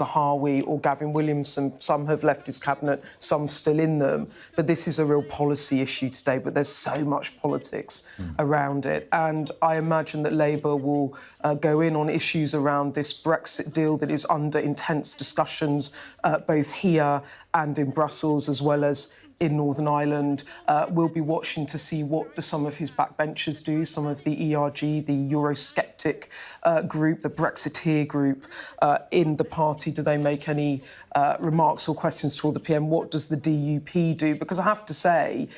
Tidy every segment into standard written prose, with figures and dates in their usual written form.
Zahawi or Gavin Williamson. Some have left his cabinet, some still in them. But this is a real policy issue today, but there's so much politics around it. And I imagine that Labour will go in on issues around this Brexit deal that is under intense discussions, both here and in Brussels, as well as in Northern Ireland. We'll be watching to see what do some of his backbenchers do, some of the ERG, the Eurosceptic group, the Brexiteer group in the party. Do they make any remarks or questions toward the PM? What does the DUP do? Because I have to say,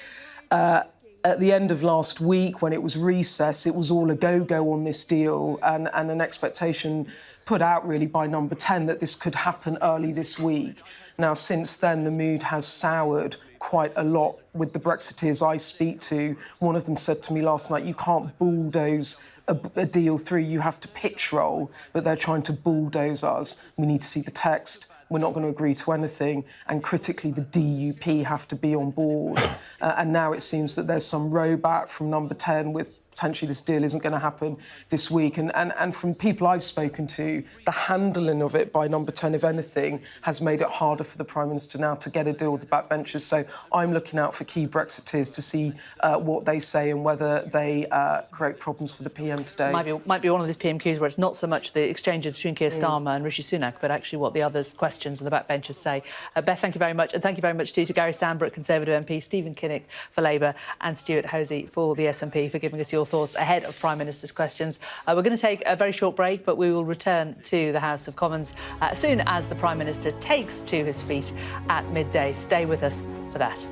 at the end of last week, when it was recess, it was all a go-go on this deal and an expectation put out really by Number 10 that this could happen early this week. Now, since then, the mood has soured quite a lot with the Brexiteers I speak to. One of them said to me last night, you can't bulldoze a deal through, you have to pitch roll, but they're trying to bulldoze us. We need to see the text. We're not going to agree to anything. And critically, the DUP have to be on board. And now it seems that there's some rowback from Number 10 with potentially this deal isn't going to happen this week. And from people I've spoken to, the handling of it by Number 10, if anything, has made it harder for the Prime Minister now to get a deal with the backbenchers. So I'm looking out for key Brexiteers to see what they say and whether they create problems for the PM today. Might be one of these PMQs where it's not so much the exchange between Keir Starmer and Rishi Sunak, but actually what the others' questions and the backbenchers say. Beth, thank you very much. And thank you very much too to Gary Sambrook, Conservative MP, Stephen Kinnock for Labour, and Stuart Hosey for the SNP for giving us your thoughts ahead of Prime Minister's questions. We're going to take a very short break, but we will return to the House of Commons as soon as the Prime Minister takes to his feet at midday. Stay with us for that.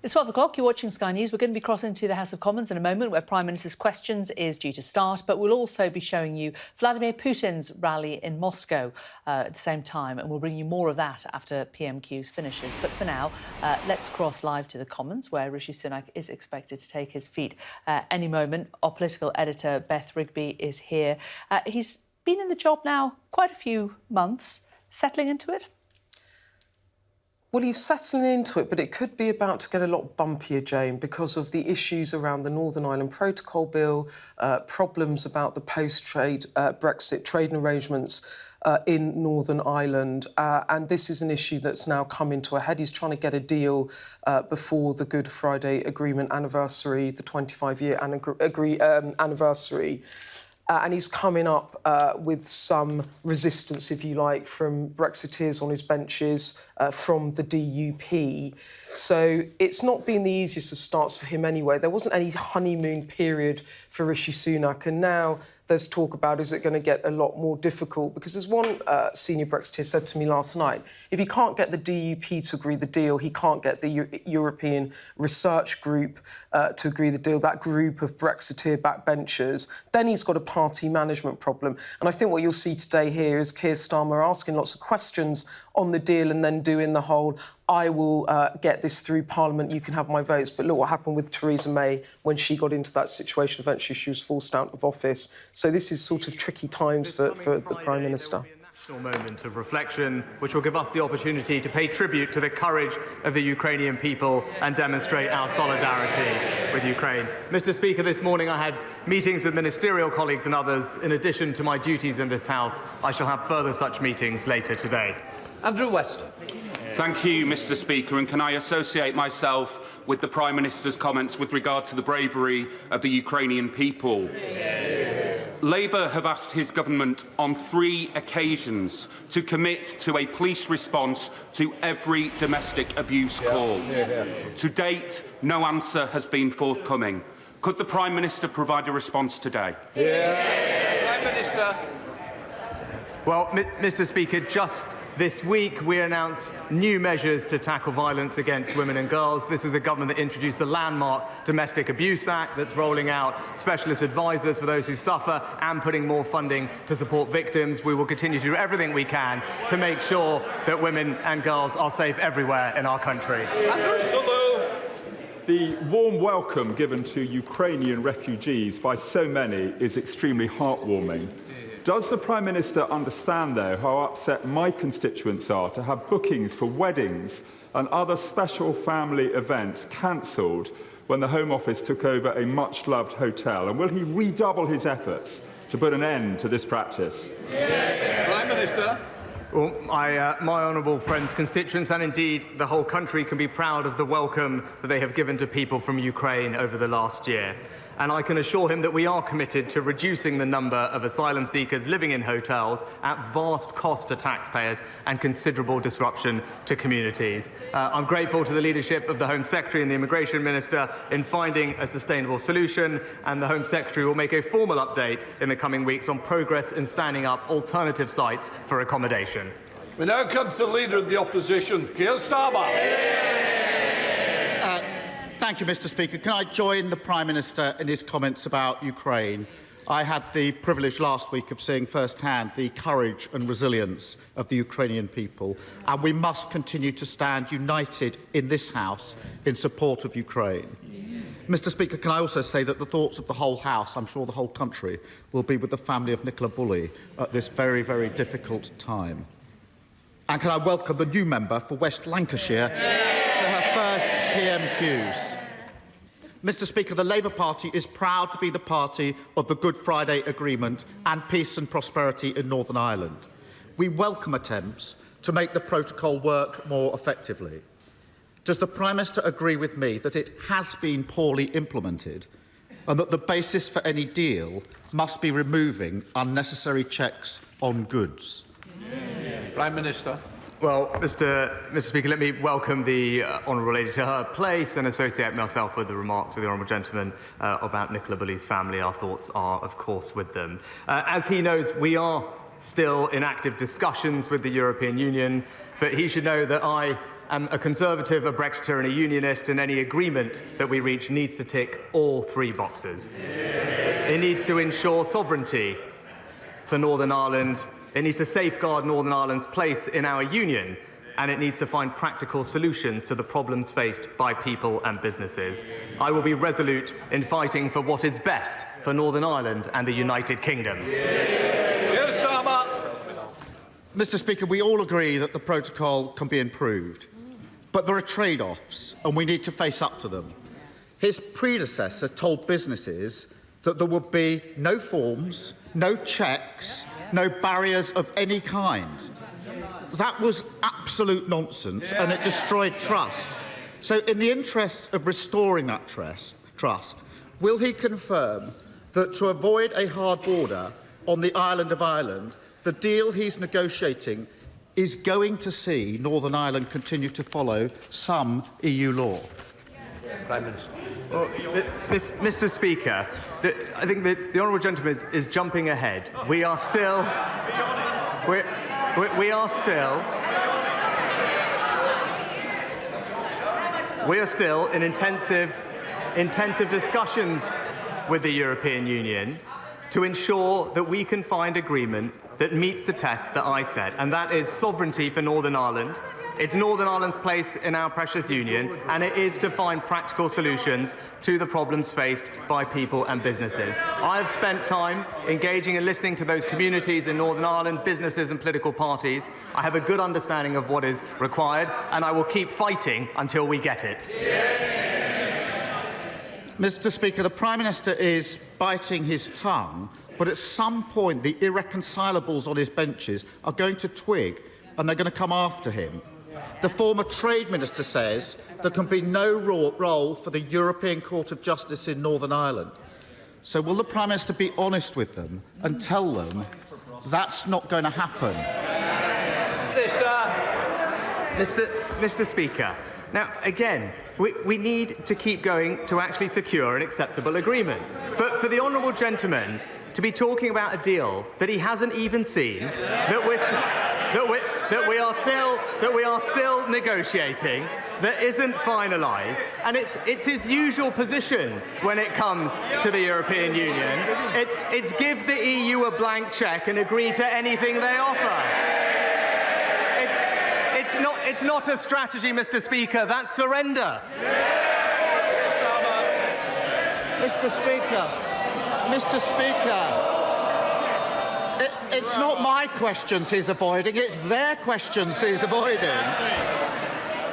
It's 12 o'clock, you're watching Sky News. We're going to be crossing to the House of Commons in a moment where Prime Minister's questions is due to start, but we'll also be showing you Vladimir Putin's rally in Moscow at the same time, and we'll bring you more of that after PMQs finishes. But for now, let's cross live to the Commons where Rishi Sunak is expected to take his feet any moment. Our political editor, Beth Rigby, is here. He's been in the job now quite a few months, settling into it. Well, he's settling into it, but it could be about to get a lot bumpier, Jane, because of the issues around the Northern Ireland Protocol Bill, problems about the post-trade Brexit trading arrangements in Northern Ireland. And this is an issue that's now come into a head. He's trying to get a deal before the Good Friday Agreement anniversary, the 25-year anniversary. And he's coming up with some resistance, if you like, from Brexiteers on his benches, from the DUP. So it's not been the easiest of starts for him anyway. There wasn't any honeymoon period for Rishi Sunak, and now there's talk about, is it going to get a lot more difficult? Because as one senior Brexiteer said to me last night, if he can't get the DUP to agree the deal, he can't get the European Research Group to agree the deal, that group of Brexiteer backbenchers, then he's got a party management problem. And I think what you'll see today here is Keir Starmer asking lots of questions on the deal and then doing the whole, I will get this through Parliament, you can have my votes. But look what happened with Theresa May when she got into that situation. Eventually, she was forced out of office. So this is sort of tricky times for the Prime Minister. Moment of reflection, which will give us the opportunity to pay tribute to the courage of the Ukrainian people and demonstrate our solidarity with Ukraine. Mr. Speaker, this morning I had meetings with ministerial colleagues and others. In addition to my duties in this House, I shall have further such meetings later today. Andrew Weston. Thank you, Mr. Speaker, and can I associate myself with the Prime Minister's comments with regard to the bravery of the Ukrainian people. Labour have asked his government on 3 occasions to commit to a police response to every domestic abuse call. To date, no answer has been forthcoming. Could the Prime Minister provide a response today? Prime Minister. Well, Mr. Speaker, just this week we announced new measures to tackle violence against women and girls. This is a government that introduced the landmark Domestic Abuse Act that's rolling out specialist advisors for those who suffer and putting more funding to support victims. We will continue to do everything we can to make sure that women and girls are safe everywhere in our country. Andrew Sulu. The warm welcome given to Ukrainian refugees by so many is extremely heartwarming. Does the Prime Minister understand, though, how upset my constituents are to have bookings for weddings and other special family events cancelled when the Home Office took over a much-loved hotel? And will he redouble his efforts to put an end to this practice? Prime Minister. Well, my honourable friends, constituents, and indeed the whole country can be proud of the welcome that they have given to people from Ukraine over the last year. And I can assure him that we are committed to reducing the number of asylum seekers living in hotels at vast cost to taxpayers and considerable disruption to communities. I'm grateful to the leadership of the Home Secretary and the Immigration Minister in finding a sustainable solution, and the Home Secretary will make a formal update in the coming weeks on progress in standing up alternative sites for accommodation. We now come to the Leader of the Opposition, Keir Starmer. Thank you, Mr. Speaker. Can I join the Prime Minister in his comments about Ukraine? I had the privilege last week of seeing firsthand the courage and resilience of the Ukrainian people, and we must continue to stand united in this House in support of Ukraine. Mr. Speaker, can I also say that the thoughts of the whole House, I'm sure the whole country, will be with the family of Nicola Bulley at this very, very difficult time. And can I welcome the new member for West Lancashire to her first PMQs. Mr. Speaker, the Labour Party is proud to be the party of the Good Friday Agreement and peace and prosperity in Northern Ireland. We welcome attempts to make the protocol work more effectively. Does the Prime Minister agree with me that it has been poorly implemented and that the basis for any deal must be removing unnecessary checks on goods? Prime Minister. Well, Mr. Speaker, let me welcome the honourable lady to her place and associate myself with the remarks of the honourable gentleman about Nicola Bulley's family. Our thoughts are, of course, with them. As he knows, we are still in active discussions with the European Union, but he should know that I am a Conservative, a Brexiteer and a Unionist, and any agreement that we reach needs to tick all 3 boxes. It needs to ensure sovereignty for Northern Ireland. It needs to safeguard Northern Ireland's place in our union, and it needs to find practical solutions to the problems faced by people and businesses. I will be resolute in fighting for what is best for Northern Ireland and the United Kingdom. Yes, Starmer. Mr. Speaker, we all agree that the protocol can be improved. But there are trade-offs, and we need to face up to them. His predecessor told businesses that there would be no forms, no checks, no barriers of any kind. That was absolute nonsense, and it destroyed trust. So in the interests of restoring that trust, will he confirm that to avoid a hard border on the island of Ireland, the deal he's negotiating is going to see Northern Ireland continue to follow some EU law? Prime Minister. Well, Mr. Speaker, I think that the honourable gentleman is jumping ahead. We are still in intensive discussions with the European Union to ensure that we can find agreement that meets the test that I set, and that is sovereignty for Northern Ireland. It's Northern Ireland's place in our precious union, and it is to find practical solutions to the problems faced by people and businesses. I have spent time engaging and listening to those communities in Northern Ireland, businesses and political parties. I have a good understanding of what is required, and I will keep fighting until we get it. Mr. Speaker, the Prime Minister is biting his tongue, but at some point the irreconcilables on his benches are going to twig and they're going to come after him. The former Trade Minister says there can be no role for the European Court of Justice in Northern Ireland. So will the Prime Minister be honest with them and tell them that's not going to happen? Mr. Speaker, now again, we need to keep going to actually secure an acceptable agreement. But for the honourable gentleman to be talking about a deal that he hasn't even seen, that we are still negotiating, that isn't finalised, and it's his usual position when it comes to the European Union. It's give the EU a blank cheque and agree to anything they offer. It's not a strategy, Mr. Speaker. That's surrender. Mr. Speaker, it's not my questions he's avoiding, it's their questions he's avoiding.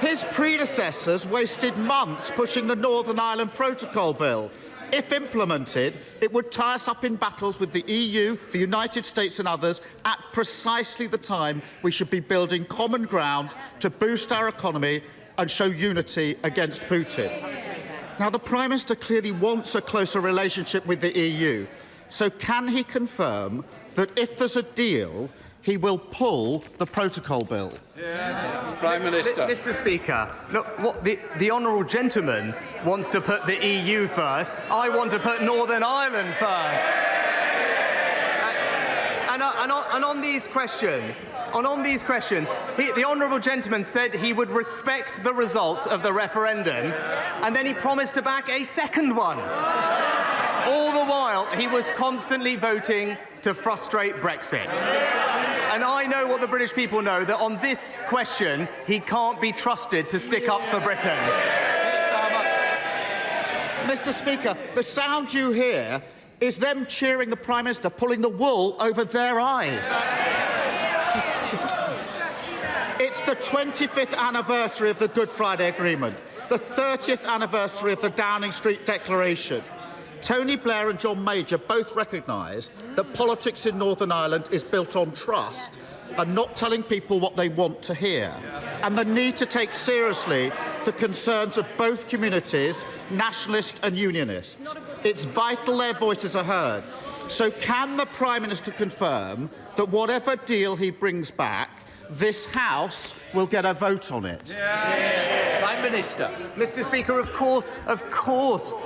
His predecessors wasted months pushing the Northern Ireland Protocol Bill. If implemented, it would tie us up in battles with the EU, the United States and others at precisely the time we should be building common ground to boost our economy and show unity against Putin. Now, the Prime Minister clearly wants a closer relationship with the EU. So can he confirm that if there's a deal, he will pull the protocol bill? Prime Minister. Mr. Speaker, look, what the honourable gentleman wants to put the EU first. I want to put Northern Ireland first. And on these questions, the honourable gentleman said he would respect the result of the referendum, and then he promised to back a second one. All the while, he was constantly voting to frustrate Brexit. And I know what the British people know, that on this question, he can't be trusted to stick up for Britain. Mr. Speaker, the sound you hear is them cheering the Prime Minister, pulling the wool over their eyes. It's the 25th anniversary of the Good Friday Agreement, the 30th anniversary of the Downing Street Declaration. Tony Blair and John Major both recognised that politics in Northern Ireland is built on trust and not telling people what they want to hear, and the need to take seriously the concerns of both communities, nationalist and unionists. It's vital their voices are heard. So can the Prime Minister confirm that whatever deal he brings back, this House will get a vote on it? Prime Minister. Mr. Speaker, of course,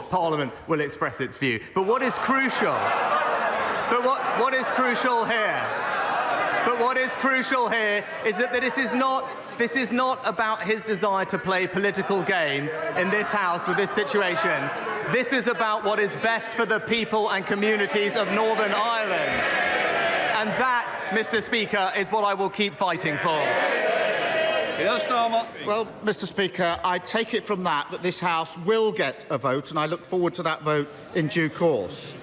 Parliament will express its view. But what is crucial? What is crucial here? But what is crucial here is that this is not about his desire to play political games in this House with this situation. This is about what is best for the people and communities of Northern Ireland. And that, Mr. Speaker, is what I will keep fighting for. Keir Starmer. Well, Mr. Speaker, I take it from that this House will get a vote, and I look forward to that vote in due course.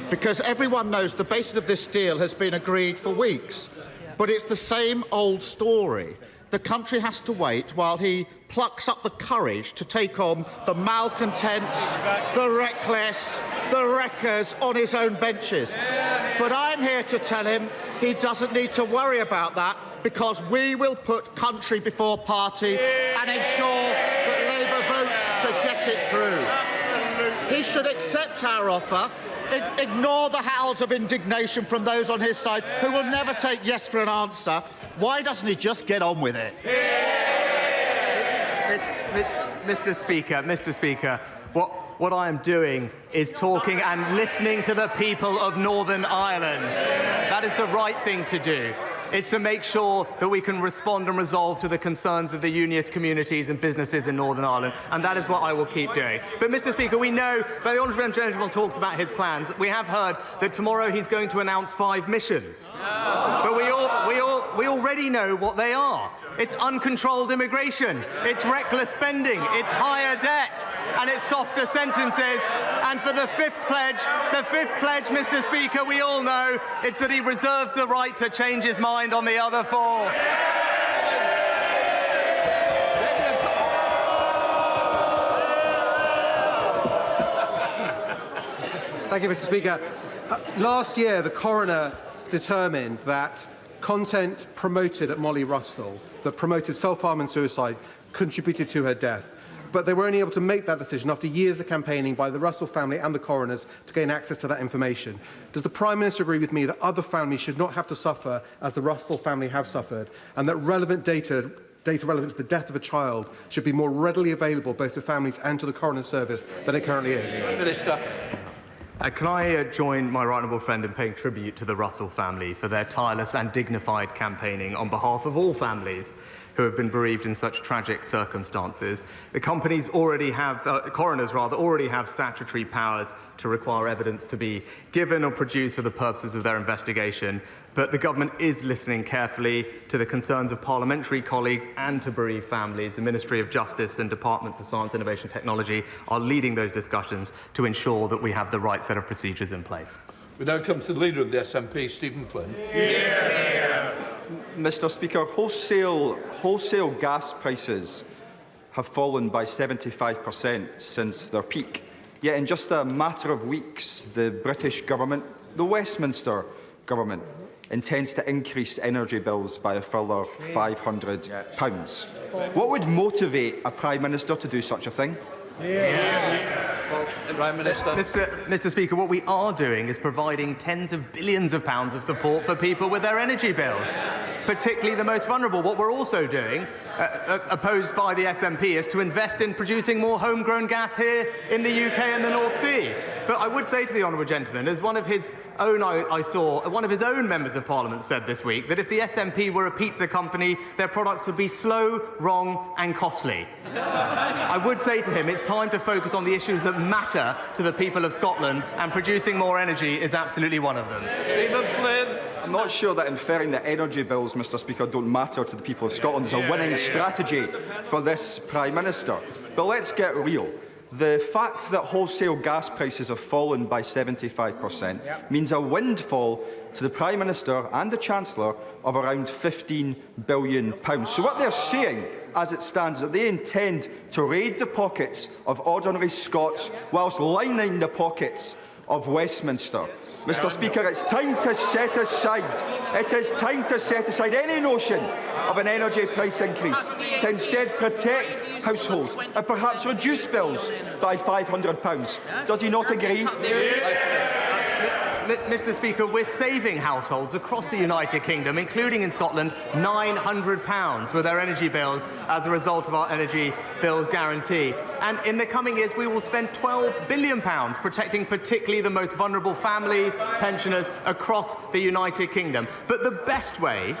Because everyone knows the basis of this deal has been agreed for weeks. But it's the same old story. the country has to wait while he plucks up the courage to take on the malcontents, the reckless, the wreckers on his own benches. But I'm here to tell him he doesn't need to worry about that, because we will put country before party and ensure that Labour votes to get it through. He should accept our offer, ignore the howls of indignation from those on his side who will never take yes for an answer. Why doesn't he just get on with it? Mr. Speaker, what I am doing is talking and listening to the people of Northern Ireland. That is the right thing to do. It's to make sure that we can respond and resolve to the concerns of the Unionist communities and businesses in Northern Ireland, and that is what I will keep doing. But, Mr. Speaker, we know, but the Honourable Gentleman talks about his plans. We have heard that tomorrow he's going to announce 5 missions. But we already know what they are. It's uncontrolled immigration, it's reckless spending, it's higher debt, and it's softer sentences. And for the fifth pledge, Mr. Speaker, we all know it's that he reserves the right to change his mind on the other 4. Thank you, Mr. Speaker. Last year, the coroner determined that content promoted at Molly Russell that promoted self-harm and suicide contributed to her death. But they were only able to make that decision after years of campaigning by the Russell family and the coroners to gain access to that information. Does the Prime Minister agree with me that other families should not have to suffer as the Russell family have suffered, and that relevant data relevant to the death of a child should be more readily available both to families and to the coroner's service than it currently is? Minister. Can I join my right honourable friend in paying tribute to the Russell family for their tireless and dignified campaigning on behalf of all families who have been bereaved in such tragic circumstances. The coroners already have statutory powers to require evidence to be given or produced for the purposes of their investigation, but the government is listening carefully to the concerns of parliamentary colleagues and to bereaved families. The Ministry of Justice and Department for Science, Innovation and Technology are leading those discussions to ensure that we have the right set of procedures in place. We now come to the Leader of the SNP, Stephen Flynn. Mr. Speaker, wholesale gas prices have fallen by 75% since their peak. Yet in just a matter of weeks, the British government, the Westminster government, intends to increase energy bills by a further £500. What would motivate a Prime Minister to do such a thing? Prime Minister. Mr. Speaker, what we are doing is providing tens of billions of pounds of support for people with their energy bills, particularly the most vulnerable. What we're also doing, opposed by the SNP, is to invest in producing more homegrown gas here in the UK and the North Sea. But I would say to the honourable gentleman, as one of his own, one of his own members of Parliament said this week, that if the SNP were a pizza company, their products would be slow, wrong and costly. I would say to him, it's time to focus on the issues that matter to the people of Scotland, and producing more energy is absolutely one of them. Stephen Flynn. I'm not sure that inferring that energy bills, Mr. Speaker, don't matter to the people of Scotland is a winning strategy for this Prime Minister. But let's get real. The fact that wholesale gas prices have fallen by 75% means a windfall to the Prime Minister and the Chancellor of around £15 billion. So what they're saying, as it stands, is that they intend to raid the pockets of ordinary Scots whilst lining the pockets of Westminster. Mr. Speaker, it's time to set aside. It is time to set aside any notion of an energy price increase to instead protect households and perhaps reduce bills by £500. Does he not agree? Mr. Speaker, we're saving households across the United Kingdom, including in Scotland, £900 with their energy bills as a result of our energy bills guarantee. And in the coming years, we will spend £12 billion protecting particularly the most vulnerable families, pensioners across the United Kingdom. But the best way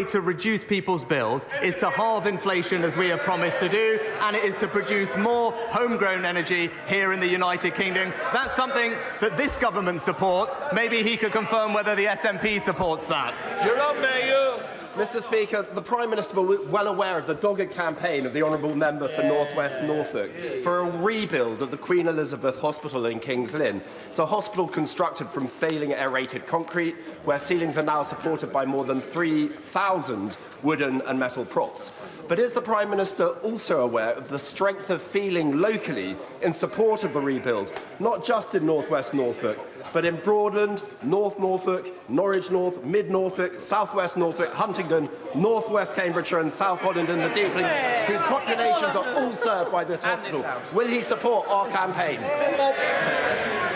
to reduce people's bills is to halve inflation, as we have promised to do, and it is to produce more homegrown energy here in the United Kingdom. That's something that this government supports. Maybe he could confirm whether the SNP supports that. You're up, Mayor. Mr Speaker, the Prime Minister was well aware of the dogged campaign of the Honourable Member for North West Norfolk for a rebuild of the Queen Elizabeth Hospital in King's Lynn. It's a hospital constructed from failing aerated concrete, where ceilings are now supported by more than 3,000 wooden and metal props. But is the Prime Minister also aware of the strength of feeling locally in support of the rebuild, not just in North West Norfolk, but in Broadland, North Norfolk, Norwich North, Mid Norfolk, South West Norfolk, Huntingdon, North West Cambridgeshire and South Holland and the Deeplings, whose populations are all served by this hospital? Will he support our campaign?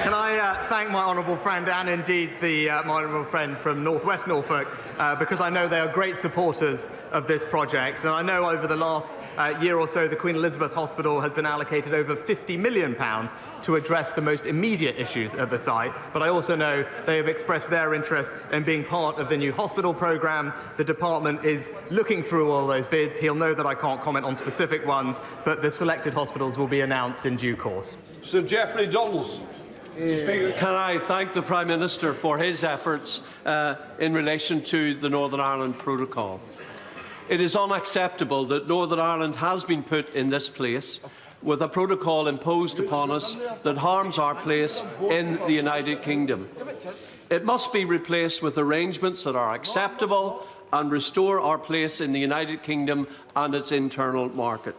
Can I thank my honourable friend and indeed my honourable friend from North West Norfolk, because I know they are great supporters of this project, and I know over the last year or so the Queen Elizabeth Hospital has been allocated over £50 million to address the most immediate issues at the site, but I also know they have expressed their interest in being part of the new hospital programme. The department is looking through all those bids. He'll know that I can't comment on specific ones, but the selected hospitals will be announced in due course. Sir Geoffrey Donaldson. Can I thank the Prime Minister for his efforts in relation to the Northern Ireland Protocol. It is unacceptable that Northern Ireland has been put in this place with a protocol imposed upon us that harms our place in the United Kingdom. It must be replaced with arrangements that are acceptable and restore our place in the United Kingdom and its internal market.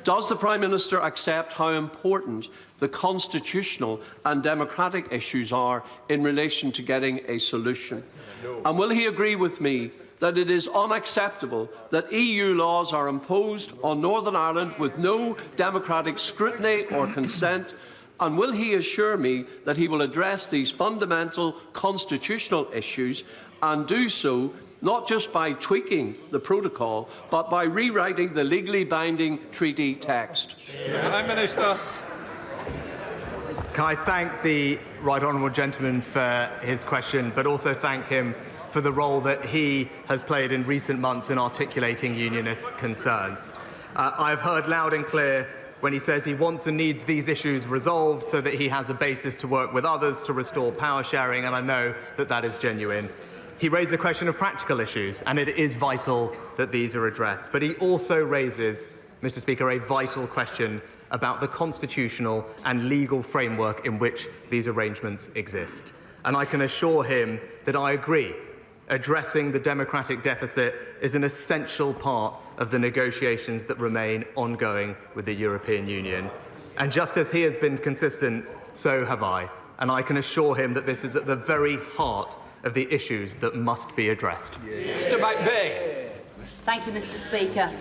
Does the Prime Minister accept how important the constitutional and democratic issues are in relation to getting a solution? And will he agree with me that it is unacceptable that EU laws are imposed on Northern Ireland with no democratic scrutiny or consent? And will he assure me that he will address these fundamental constitutional issues and do so not just by tweaking the protocol, but by rewriting the legally binding treaty text? Prime Minister. Can I thank the right honourable gentleman for his question, but also thank him for the role that he has played in recent months in articulating Unionist concerns. I have heard loud and clear when he says he wants and needs these issues resolved so that he has a basis to work with others to restore power sharing, and I know that that is genuine. He raised a question of practical issues, and it is vital that these are addressed. But he also raises, Mr. Speaker, a vital question about the constitutional and legal framework in which these arrangements exist. And I can assure him that I agree. Addressing the democratic deficit is an essential part of the negotiations that remain ongoing with the European Union. And just as he has been consistent, so have I. And I can assure him that this is at the very heart of the issues that must be addressed. Mr McVeigh. Thank you, Mr. Speaker.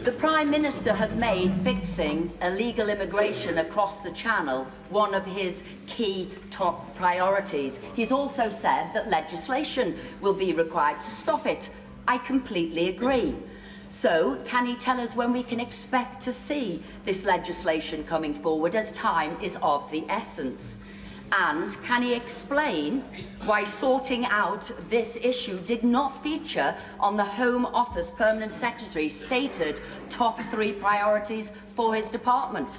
The Prime Minister has made fixing illegal immigration across the Channel one of his key top priorities. He's also said that legislation will be required to stop it. I completely agree. So, can he tell us when we can expect to see this legislation coming forward, as time is of the essence? And can he explain why sorting out this issue did not feature on the Home Office Permanent Secretary's stated top 3 priorities for his department?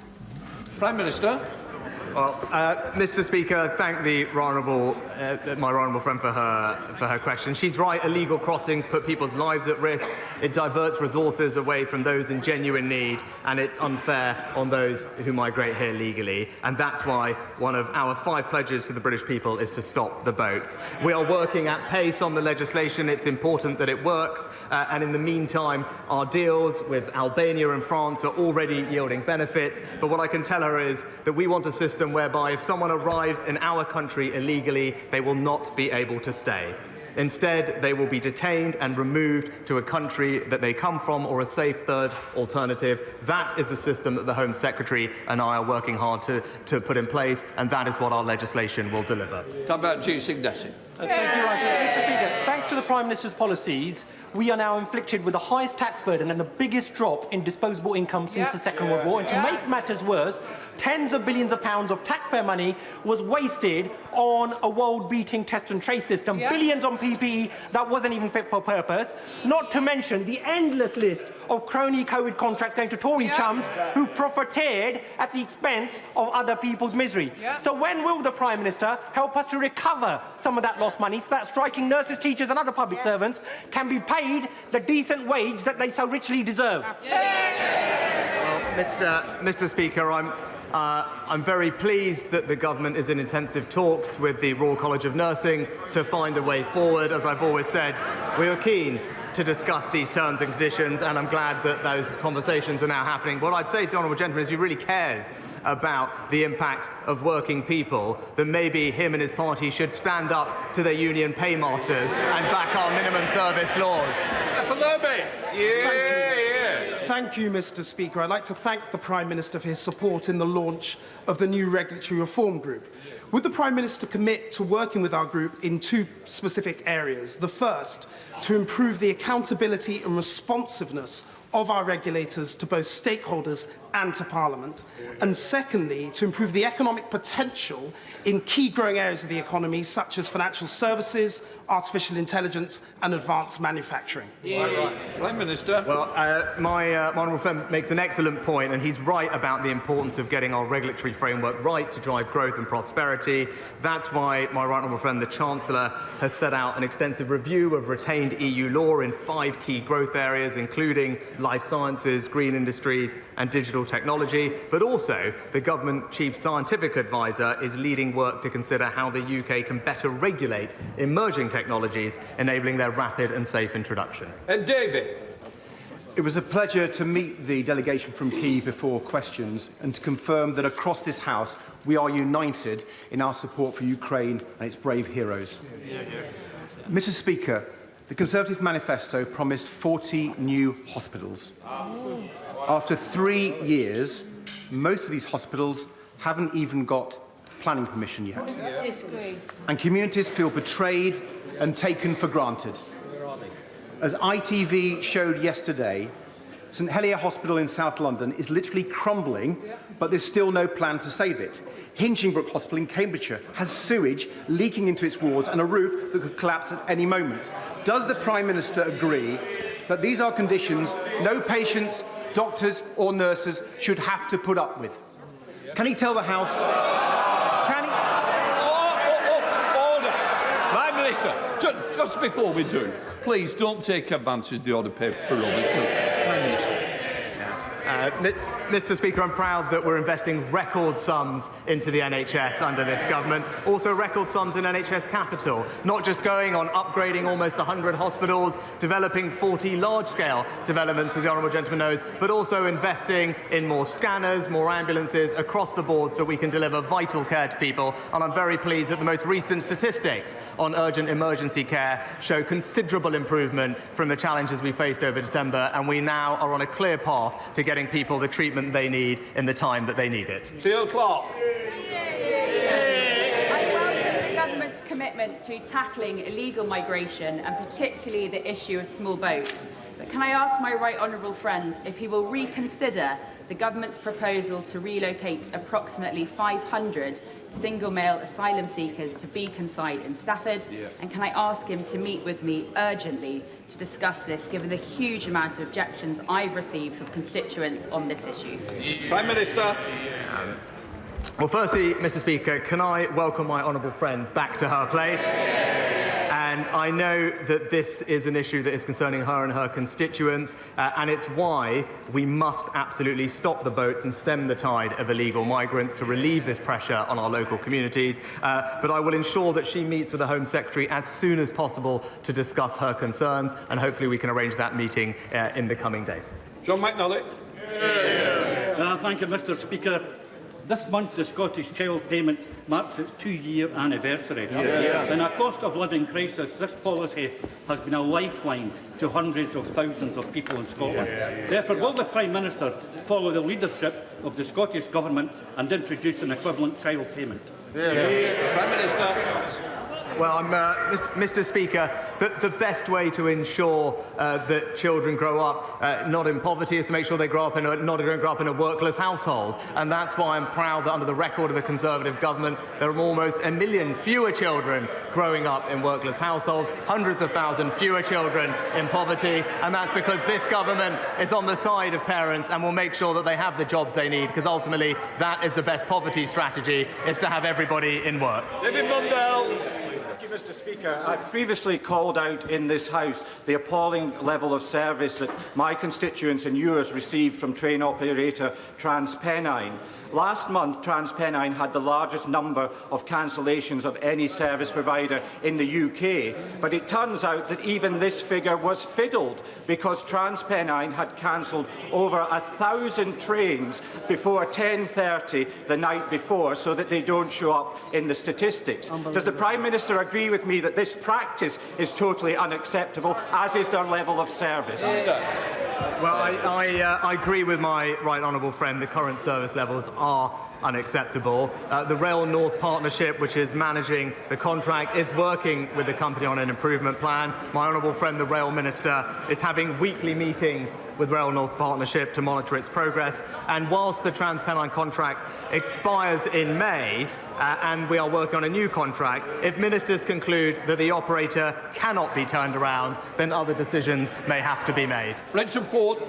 Prime Minister. Well, Mr. Speaker, thank the my honourable friend for her question. She's right. Illegal crossings put people's lives at risk. It diverts resources away from those in genuine need, and it's unfair on those who migrate here legally. And that's why one of our 5 pledges to the British people is to stop the boats. We are working at pace on the legislation. It's important that it works. And in the meantime, our deals with Albania and France are already yielding benefits. But what I can tell her is that we want a system whereby if someone arrives in our country illegally, they will not be able to stay. Instead, they will be detained and removed to a country that they come from or a safe third alternative. That is the system that the Home Secretary and I are working hard to put in place, and that is what our legislation will deliver. Talk about G. Signessi. Thank you, Mr. Speaker. Thanks to the Prime Minister's policies, we are now inflicted with the highest tax burden and the biggest drop in disposable income since the Second World War. And to make matters worse, tens of billions of pounds of taxpayer money was wasted on a world-beating test and trace system, billions on PPE that wasn't even fit for purpose, not to mention the endless list of crony COVID contracts going to Tory chums who profited at the expense of other people's misery. So when will the Prime Minister help us to recover some of that lost money so that striking nurses, teachers and other public servants can be paid the decent wage that they so richly deserve? Well, Mr. Speaker, I'm very pleased that the government is in intensive talks with the Royal College of Nursing to find a way forward. As I've always said, we are keen to discuss these terms and conditions, and I'm glad that those conversations are now happening. What I'd say to the honourable gentleman is he really cares about the impact of working people, then maybe him and his party should stand up to their union paymasters and back our minimum service laws. Thank you, Mr. Speaker. I'd like to thank the Prime Minister for his support in the launch of the new regulatory reform group. Would the Prime Minister commit to working with our group in two specific areas? The first, to improve the accountability and responsiveness of our regulators to both stakeholders and to Parliament. And secondly, to improve the economic potential in key growing areas of the economy, such as financial services, artificial intelligence and advanced manufacturing. Prime Minister. Well, my honourable friend makes an excellent point, and he's right about the importance of getting our regulatory framework right to drive growth and prosperity. That's why my right honourable friend, the Chancellor, has set out an extensive review of retained EU law in 5 key growth areas, including life sciences, green industries and digital technology. But also, the Government Chief Scientific Advisor is leading work to consider how the UK can better regulate emerging technologies, enabling their rapid and safe introduction. And David. It was a pleasure to meet the delegation from Key before questions and to confirm that across this House we are united in our support for Ukraine and its brave heroes. Mr. Speaker, the Conservative manifesto promised 40 new hospitals. After 3 years, most of these hospitals haven't even got planning permission yet. And communities feel betrayed and taken for granted. As ITV showed yesterday, St Helier Hospital in South London is literally crumbling, but there's still no plan to save it. Hinchingbrook Hospital in Cambridgeshire has sewage leaking into its wards and a roof that could collapse at any moment. Does the Prime Minister agree that these are conditions no patients, doctors or nurses should have to put up with? Can he tell the House... Order! Prime Minister, just before we do, please don't take advantage of the order paper for others. Prime Minister. Mr. Speaker, I'm proud that we're investing record sums into the NHS under this government. Also record sums in NHS Capital, not just going on upgrading almost 100 hospitals, developing 40 large-scale developments, as the honourable gentleman knows, but also investing in more scanners, more ambulances across the board so we can deliver vital care to people. And I'm very pleased that the most recent statistics on urgent emergency care show considerable improvement from the challenges we faced over December, and we now are on a clear path to getting people the treatment they need in the time that they need it. 2 o'clock. I welcome the government's commitment to tackling illegal migration and particularly the issue of small boats. But can I ask my right honourable friend if he will reconsider the government's proposal to relocate approximately 500 single-male asylum seekers to Beaconside in Stafford? And can I ask him to meet with me urgently to discuss this, given the huge amount of objections I've received from constituents on this issue? Prime Minister. Well, firstly, Mr. Speaker, can I welcome my honourable friend back to her place? And I know that this is an issue that is concerning her and her constituents, and it's why we must absolutely stop the boats and stem the tide of illegal migrants to relieve this pressure on our local communities. But I will ensure that she meets with the Home Secretary as soon as possible to discuss her concerns, and hopefully we can arrange that meeting in the coming days. John McNally. Thank you, Mr. Speaker. This month, the Scottish Child Payment marks its 2-year anniversary. In a cost of living crisis, this policy has been a lifeline to hundreds of thousands of people in Scotland. Therefore, will the Prime Minister follow the leadership of the Scottish Government and introduce an equivalent child payment? Prime Minister. Mr. Speaker, the best way to ensure that children grow up not in poverty is to make sure they grow up in a workless household. And that's why I'm proud that under the record of the Conservative government, there are almost 1 million fewer children growing up in workless households, hundreds of thousands fewer children in poverty. And that's because this government is on the side of parents and will make sure that they have the jobs they need, because ultimately that is the best poverty strategy, is to have everybody in work. Thank you, Mr. Speaker. I've previously called out in this House the appalling level of service that my constituents and yours received from train operator TransPennine. Last month, TransPennine had the largest number of cancellations of any service provider in the UK, but it turns out that even this figure was fiddled, because TransPennine had cancelled over 1,000 trains before 10:30 the night before, so that they don't show up in the statistics. Does the Prime Minister agree with me that this practice is totally unacceptable, as is their level of service? Well, I agree with my right honourable friend. The current service levels are unacceptable. The Rail North Partnership, which is managing the contract, is working with the company on an improvement plan. My honourable friend, the Rail Minister, is having weekly meetings with Rail North Partnership to monitor its progress. And whilst the TransPennine contract expires in May, and we are working on a new contract, if ministers conclude that the operator cannot be turned around, then other decisions may have to be made. Richard Ford.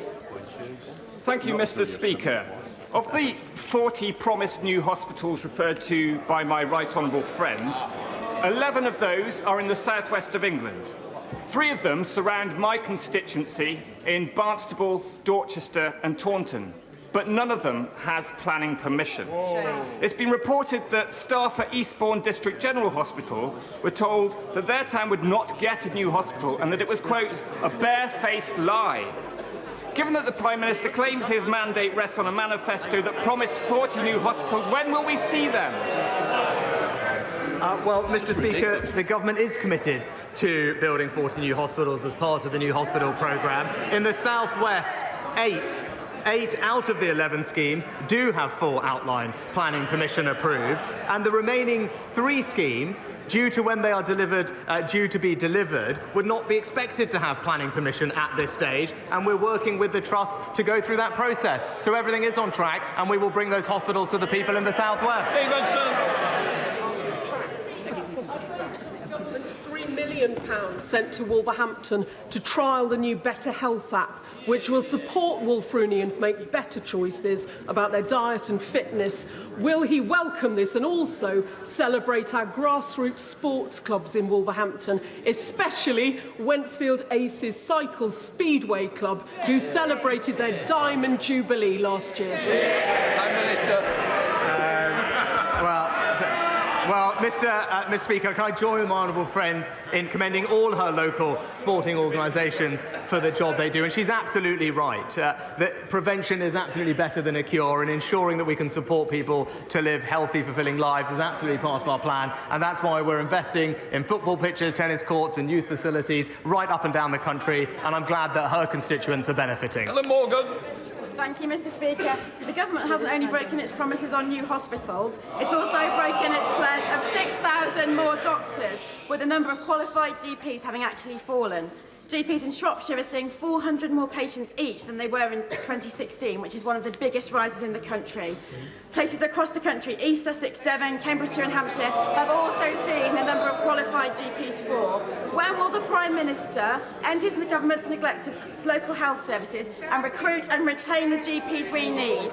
Thank you, Mr. Speaker. Of the 40 promised new hospitals referred to by my right honourable friend, 11 of those are in the southwest of England. 3 of them surround my constituency in Barnstaple, Dorchester and Taunton, but none of them has planning permission. It's been reported that staff at Eastbourne District General Hospital were told that their town would not get a new hospital and that it was, quote, a barefaced lie. Given that the Prime Minister claims his mandate rests on a manifesto that promised 40 new hospitals, when will we see them? Well, Mr. Speaker, the government is committed to building 40 new hospitals as part of the new hospital programme. In the southwest, 8 out of the 11 schemes do have full outline planning permission approved, and the remaining 3 schemes, due to when they are due to be delivered, would not be expected to have planning permission at this stage, and we're working with the Trust to go through that process. So everything is on track, and we will bring those hospitals to the people in the southwest. £3 million sent to Wolverhampton to trial the new Better Health app, which will support Wolfrunians make better choices about their diet and fitness. Will he welcome this and also celebrate our grassroots sports clubs in Wolverhampton, especially Wentzfield Aces Cycle Speedway Club, who celebrated their Diamond Jubilee last year? Prime Minister. Well, Mr. Speaker, can I join with my honourable friend in commending all her local sporting organisations for the job they do? And she's absolutely right. That prevention is absolutely better than a cure, and ensuring that we can support people to live healthy, fulfilling lives is absolutely part of our plan. And that's why we're investing in football pitches, tennis courts and youth facilities right up and down the country. And I'm glad that her constituents are benefiting. Ellen Morgan. Thank you, Mr. Speaker. The government hasn't only broken its promises on new hospitals, it's also broken its pledge of 6,000 more doctors, with the number of qualified GPs having actually fallen. GPs in Shropshire are seeing 400 more patients each than they were in 2016, which is one of the biggest rises in the country. Places across the country, East Sussex, Devon, Cambridgeshire and Hampshire, have also seen the number of qualified GPs fall. When will the Prime Minister end his government's neglect of local health services and recruit and retain the GPs we need?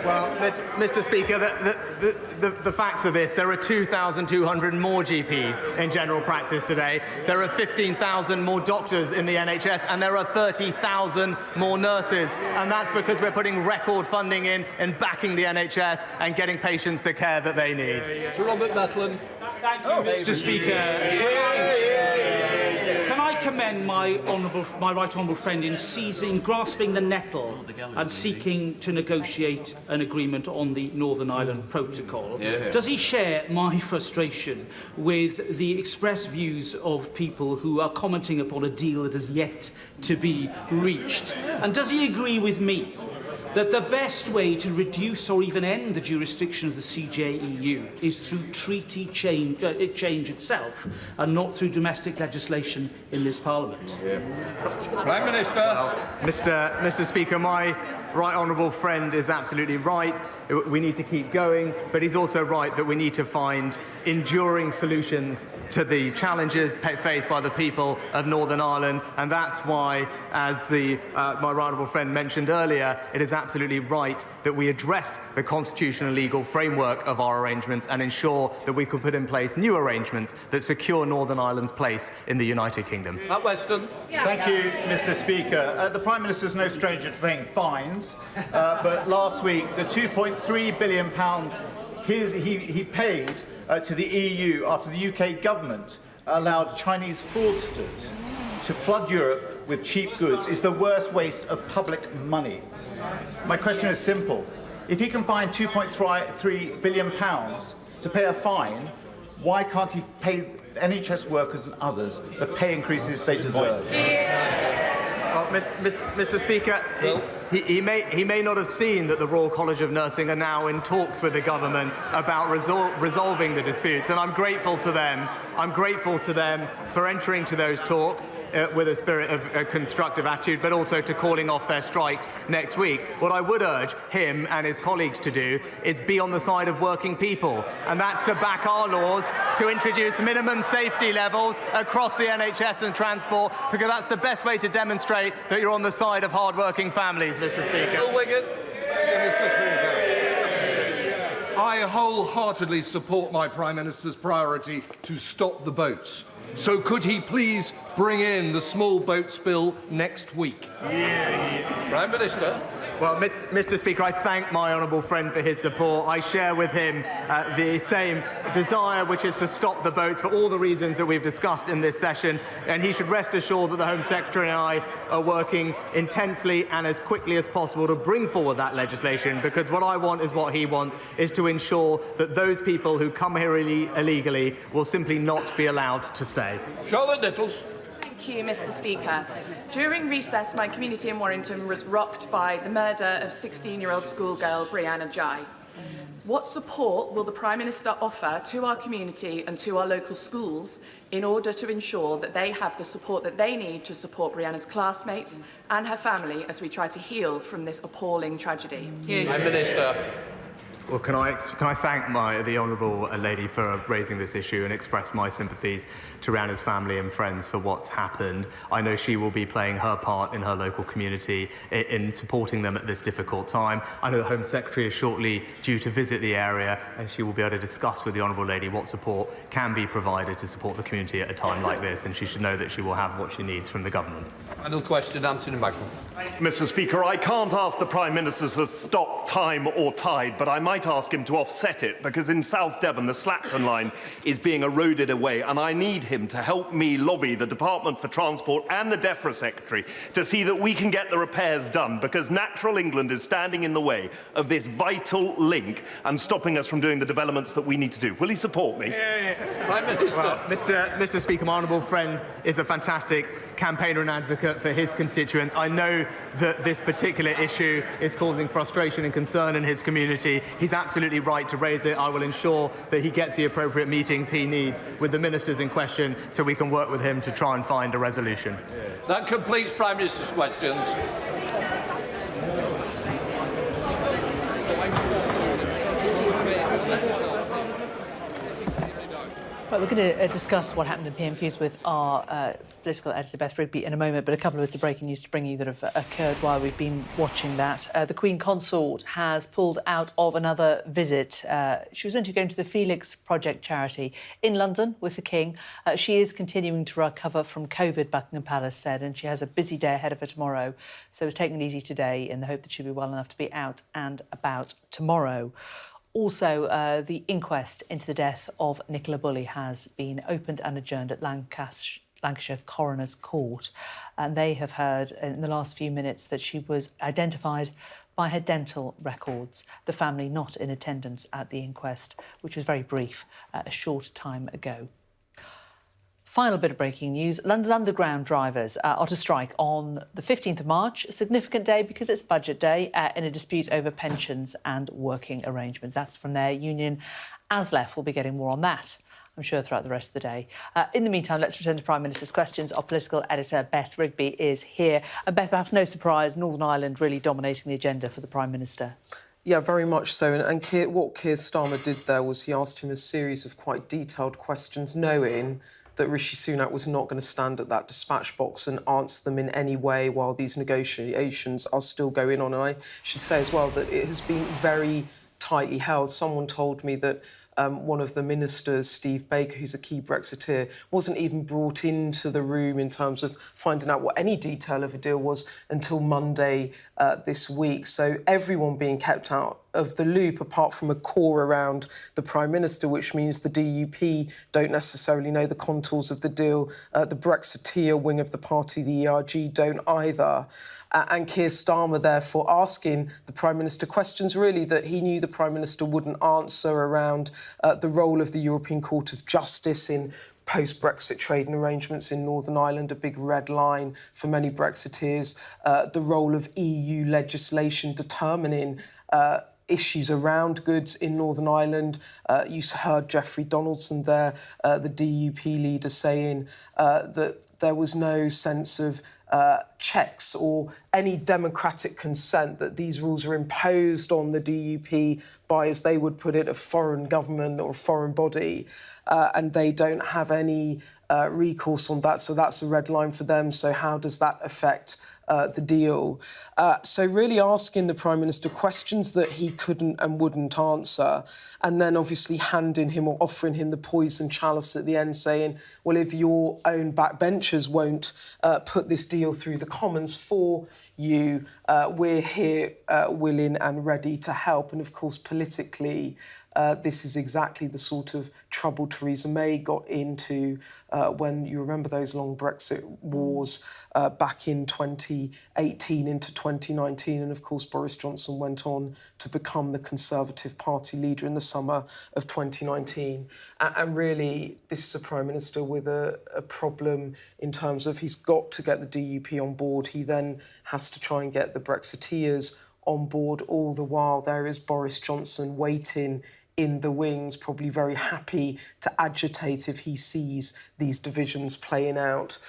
Well, Mr. Speaker, the facts of this, there are 2,200 more GPs in general practice today. There are 15,000 more doctors in the NHS, and there are 30,000 more nurses. And that's because we're putting record funding in and backing the NHS and getting patients the care that they need. Sir Robert Matlin. Thank you, Mr. Speaker. Can I commend my right honourable friend in grasping the nettle and seeking to negotiate an agreement on the Northern Ireland Protocol? Does he share my frustration with the expressed views of people who are commenting upon a deal that has yet to be reached? And does he agree with me that the best way to reduce or even end the jurisdiction of the CJEU is through treaty change itself and not through domestic legislation in this Parliament? Prime Minister. Well, Mr. Speaker, my right honourable friend is absolutely right. We need to keep going, but he's also right that we need to find enduring solutions to the challenges faced by the people of Northern Ireland, and that's why, as my right honourable friend mentioned earlier, it is absolutely right that we address the constitutional and legal framework of our arrangements and ensure that we can put in place new arrangements that secure Northern Ireland's place in the United Kingdom. Matt Weston. Thank you, Mr. Speaker. The Prime Minister is no stranger to paying fines, but last week the £2.3 billion he paid to the EU after the UK government allowed Chinese fraudsters to flood Europe with cheap goods is the worst waste of public money. My question is simple. If he can find £2.3 billion to pay a fine, why can't he pay NHS workers and others the pay increases they deserve? Well, Mr. Speaker, he may not have seen that the Royal College of Nursing are now in talks with the government about resolving the disputes, and I'm grateful to them. I'm grateful to them for entering to those talks with a spirit of a constructive attitude, but also to calling off their strikes next week. What I would urge him and his colleagues to do is be on the side of working people, and that's to back our laws to introduce minimum safety levels across the NHS and transport, because that's the best way to demonstrate that you're on the side of hard-working families, Mr. Speaker. Bill Wigan. Mr. Speaker, I wholeheartedly support my Prime Minister's priority to stop the boats. So could he please bring in the small boats bill next week? Prime Minister. Well, Mr. Speaker, I thank my honourable friend for his support. I share with him the same desire, which is to stop the boats for all the reasons that we've discussed in this session. And he should rest assured that the Home Secretary and I are working intensely and as quickly as possible to bring forward that legislation, because what I want is what he wants, is to ensure that those people who come here illegally will simply not be allowed to stay. Charlotte Nettles. Thank you, Mr. Speaker. During recess, my community in Warrington was rocked by the murder of 16-year-old schoolgirl Brianna Jai. What support will the Prime Minister offer to our community and to our local schools in order to ensure that they have the support that they need to support Brianna's classmates and her family as we try to heal from this appalling tragedy? Prime Minister. Well, can I thank the honourable lady for raising this issue and express my sympathies to Rihanna's family and friends for what's happened. I know she will be playing her part in her local community in supporting them at this difficult time. I know the Home Secretary is shortly due to visit the area, and she will be able to discuss with the honourable lady what support can be provided to support the community at a time like this, and she should know that she will have what she needs from the government. Final question, Anthony Magnum. Mr. Speaker, I can't ask the Prime Minister to stop time or tide, but I might ask him to offset it, because in South Devon the Slapton line is being eroded away, and I need him to help me lobby the Department for Transport and the DEFRA Secretary to see that we can get the repairs done, because Natural England is standing in the way of this vital link and stopping us from doing the developments that we need to do. Will he support me? Prime Minister. Well, Mr. Speaker, my honourable friend is a fantastic campaigner and advocate for his constituents. I know that this particular issue is causing frustration and concern in his community. He's absolutely right to raise it. I will ensure that he gets the appropriate meetings he needs with the ministers in question so we can work with him to try and find a resolution. That completes Prime Minister's questions. Right, we're going to discuss what happened in PMQs with our political editor, Beth Rigby, in a moment, but a couple of bits of breaking news to bring you that have occurred while we've been watching that. The Queen Consort has pulled out of another visit. She was meant to be going to the Felix Project charity in London with the King. She is continuing to recover from COVID, Buckingham Palace said, and she has a busy day ahead of her tomorrow. So it's taken it easy today in the hope that she'll be well enough to be out and about tomorrow. Also, the inquest into the death of Nicola Bulley has been opened and adjourned at Lancashire Coroner's Court. And they have heard in the last few minutes that she was identified by her dental records, the family not in attendance at the inquest, which was very brief, a short time ago. Final bit of breaking news. London Underground drivers are to strike on the 15th of March, a significant day because it's budget day, in a dispute over pensions and working arrangements. That's from their union. ASLEF will be getting more on that, I'm sure, throughout the rest of the day. In the meantime, let's return to Prime Minister's questions. Our political editor, Beth Rigby, is here. And Beth, perhaps no surprise, Northern Ireland really dominating the agenda for the Prime Minister. Yeah, very much so. And what Keir Starmer did there was he asked him a series of quite detailed questions, knowing that Rishi Sunak was not going to stand at that dispatch box and answer them in any way while these negotiations are still going on. And I should say as well that it has been very tightly held. Someone told me that one of the ministers, Steve Baker, who's a key Brexiteer, wasn't even brought into the room in terms of finding out what any detail of a deal was until Monday this week. So everyone being kept out of the loop, apart from a core around the Prime Minister, which means the DUP don't necessarily know the contours of the deal. The Brexiteer wing of the party, the ERG, don't either. And Keir Starmer, therefore, asking the Prime Minister questions, really, that he knew the Prime Minister wouldn't answer around the role of the European Court of Justice in post-Brexit trading arrangements in Northern Ireland, a big red line for many Brexiteers, the role of EU legislation determining issues around goods in Northern Ireland. You heard Geoffrey Donaldson there, the DUP leader, saying that there was no sense of checks or any democratic consent, that these rules are imposed on the DUP by, as they would put it, a foreign government or a foreign body, and they don't have any recourse on that. So that's a red line for them. So how does that affect the deal? So really asking the Prime Minister questions that he couldn't and wouldn't answer, and then obviously handing him or offering him the poison chalice at the end, saying, well, if your own backbenchers won't put this deal through the Commons for you, we're here willing and ready to help. And of course, politically, this is exactly the sort of trouble Theresa May got into when, you remember those long Brexit wars back in 2018 into 2019. And of course, Boris Johnson went on to become the Conservative Party leader in the summer of 2019. And really, this is a Prime Minister with a problem in terms of he's got to get the DUP on board. He then has to try and get the Brexiteers on board. All the while, there is Boris Johnson waiting in the wings, probably very happy to agitate if he sees these divisions playing out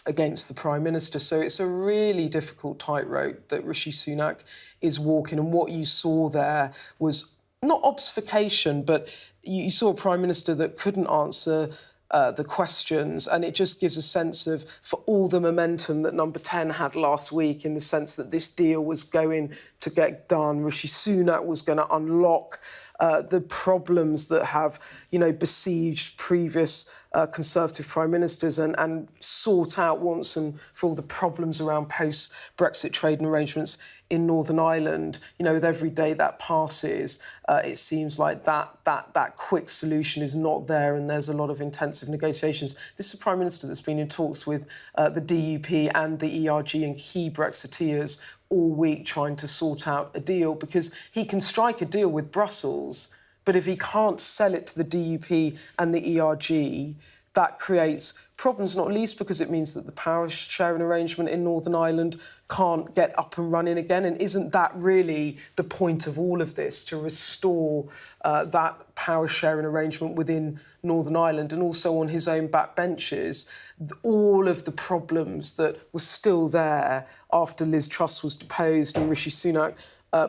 against the Prime Minister. So it's a really difficult tightrope that Rishi Sunak is walking. And what you saw there was not obfuscation, but you saw a Prime Minister that couldn't answer the questions, and it just gives a sense of, for all the momentum that Number 10 had last week, in the sense that this deal was going to get done, Rishi Sunak was going to unlock the problems that have, besieged previous Conservative Prime Ministers and sort out once and for all the problems around post-Brexit trading arrangements in Northern Ireland. With every day that passes, it seems like that quick solution is not there, and there's a lot of intensive negotiations. This is a Prime Minister that's been in talks with the DUP and the ERG and key Brexiteers all week, trying to sort out a deal, because he can strike a deal with Brussels, but if he can't sell it to the DUP and the ERG, that creates problems, not least because it means that the power sharing arrangement in Northern Ireland can't get up and running again. And isn't that really the point of all of this, to restore that power sharing arrangement within Northern Ireland? And also on his own backbenches, all of the problems that were still there after Liz Truss was deposed and Rishi Sunak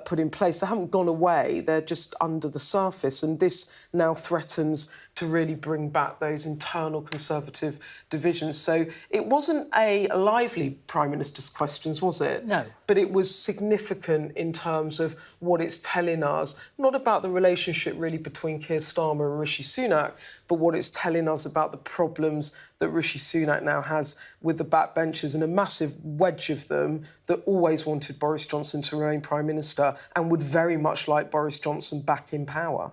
put in place, they haven't gone away, they're just under the surface. And this now threatens to really bring back those internal Conservative divisions. So it wasn't a lively Prime Minister's questions, was it? No. But it was significant in terms of what it's telling us, not about the relationship really between Keir Starmer and Rishi Sunak, but what it's telling us about the problems that Rishi Sunak now has with the backbenchers, and a massive wedge of them that always wanted Boris Johnson to remain Prime Minister and would very much like Boris Johnson back in power.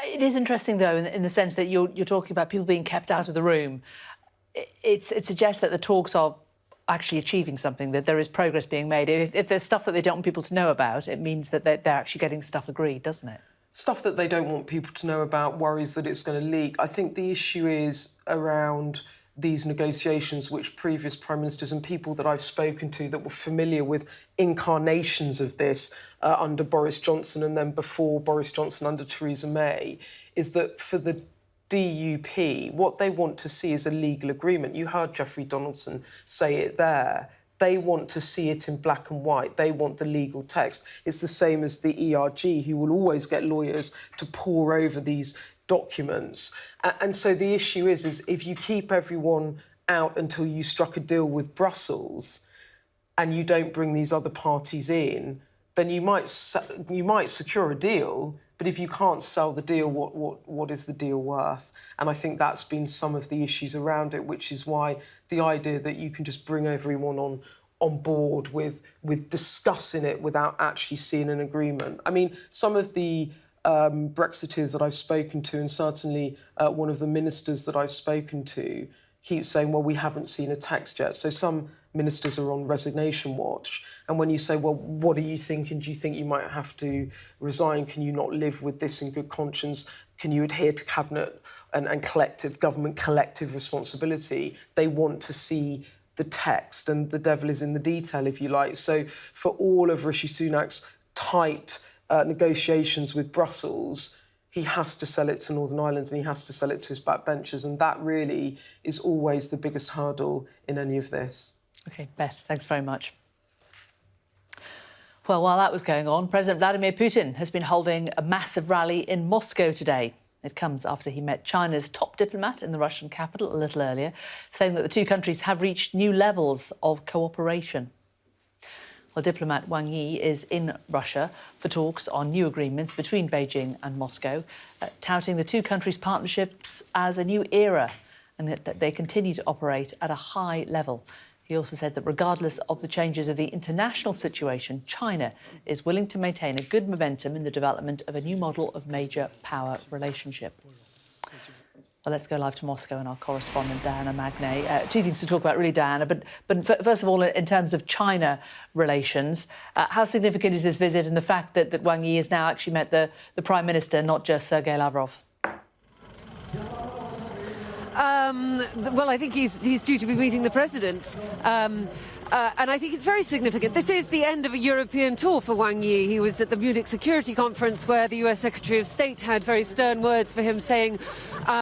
It is interesting, though, in the sense that you're talking about people being kept out of the room. It suggests that the talks are actually achieving something, that there is progress being made. If there's stuff that they don't want people to know about, it means that they're actually getting stuff agreed, doesn't it? stuff that they don't want people to know about, worries that it's going to leak. I think the issue is around these negotiations, which previous Prime Ministers and people that I've spoken to that were familiar with incarnations of this under Boris Johnson and then before Boris Johnson under Theresa May, is that for the DUP, what they want to see is a legal agreement. You heard Jeffrey Donaldson say it there. They want to see it in black and white. They want the legal text. It's the same as the ERG, who will always get lawyers to pore over these documents. And so the issue is if you keep everyone out until you struck a deal with Brussels and you don't bring these other parties in, then you might secure a deal, but if you can't sell the deal, what is the deal worth? And I think that's been some of the issues around it, which is why the idea that you can just bring everyone on board with discussing it without actually seeing an agreement. I mean, some of the Brexiteers that I've spoken to, and certainly one of the ministers that I've spoken to, keeps saying, well, we haven't seen a text yet. So some ministers are on resignation watch. And when you say, well, what are you thinking? Do you think you might have to resign? Can you not live with this in good conscience? Can you adhere to cabinet and government collective responsibility? They want to see the text, and the devil is in the detail, if you like. So for all of Rishi Sunak's tight negotiations with Brussels, he has to sell it to Northern Ireland and he has to sell it to his backbenchers, and that really is always the biggest hurdle in any of this. OK, Beth, thanks very much. Well, while that was going on, President Vladimir Putin has been holding a massive rally in Moscow today. It comes after he met China's top diplomat in the Russian capital a little earlier, saying that the two countries have reached new levels of cooperation. Well, diplomat Wang Yi is in Russia for talks on new agreements between Beijing and Moscow, touting the two countries' partnerships as a new era and that they continue to operate at a high level. He also said that regardless of the changes of the international situation, China is willing to maintain a good momentum in the development of a new model of major power relationship. Well, let's go live to Moscow and our correspondent, Diana Magnay. Two things to talk about, really, Diana. But first of all, in terms of China relations, how significant is this visit and the fact that Wang Yi has now actually met the Prime Minister, not just Sergei Lavrov? Well, I think he's due to be meeting the President. And I think it's very significant. This is the end of a European tour for Wang Yi. He was at the Munich Security Conference where the US Secretary of State had very stern words for him saying